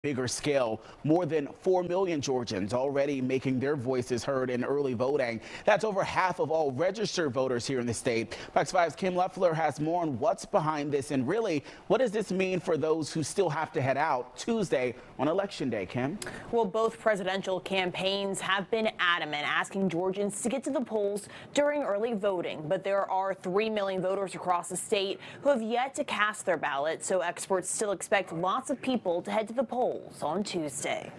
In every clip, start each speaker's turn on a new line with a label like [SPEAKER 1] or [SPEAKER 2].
[SPEAKER 1] Bigger scale, more than 4 million Georgians already making their voices heard in early voting. That's over half of all registered voters here in the state. Fox 5's Kim Leffler has more on what's behind this and really what does this mean for those who still have to head out Tuesday on Election Day, Kim?
[SPEAKER 2] Well, both presidential campaigns have been adamant asking Georgians to get to the polls during early voting, but there are 3 million voters across the state who have yet to cast their ballot, so experts still expect lots of people to head to the polls on Tuesday.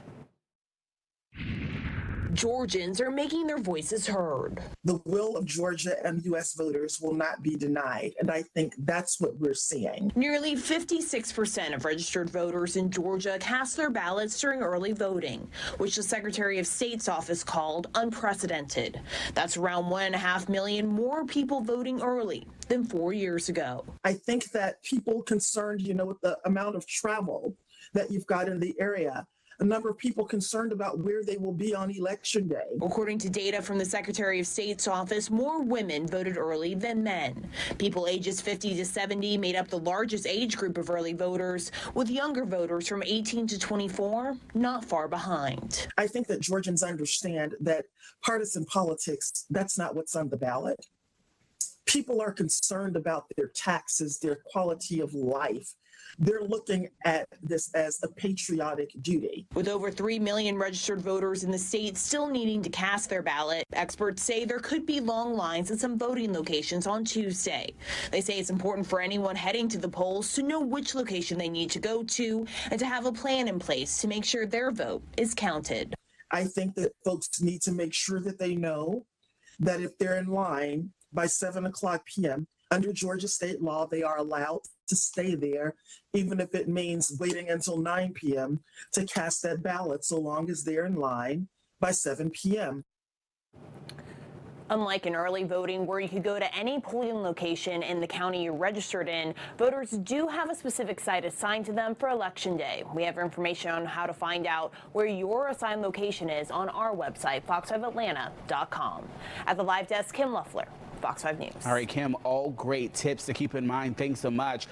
[SPEAKER 2] Georgians are making their voices heard.
[SPEAKER 3] The will of Georgia and U.S. voters will not be denied, and I think that's what we're seeing.
[SPEAKER 2] Nearly 56% of registered voters in Georgia cast their ballots during early voting, which the Secretary of State's office called unprecedented. That's around 1.5 million more people voting early than 4 years ago.
[SPEAKER 3] I think that people concerned, with the amount of travel that you've got in the area, a number of people concerned about where they will be on Election Day.
[SPEAKER 2] According to data from the Secretary of State's office, more women voted early than men. People ages 50 to 70 made up the largest age group of early voters, with younger voters from 18 to 24 not far behind.
[SPEAKER 3] I think that Georgians understand that partisan politics, that's not what's on the ballot. People are concerned about their taxes, their quality of life. They're looking at this as a patriotic duty.
[SPEAKER 2] With over 3 million registered voters in the state still needing to cast their ballot, experts say there could be long lines at some voting locations on Tuesday. They say it's important for anyone heading to the polls to know which location they need to go to and to have a plan in place to make sure their vote is counted.
[SPEAKER 3] I think that folks need to make sure that they know that if they're in line by 7 o'clock p.m., under Georgia state law, they are allowed to stay there, even if it means waiting until 9 p.m. to cast that ballot, so long as they're in line by 7 p.m.
[SPEAKER 2] Unlike in early voting, where you could go to any polling location in the county you're registered in, voters do have a specific site assigned to them for Election Day. We have information on how to find out where your assigned location is on our website, fox5atlanta.com. At the live desk, Kim Leffler, Fox 5 News.
[SPEAKER 1] All right, Kim, all great tips to keep in mind. Thanks so much.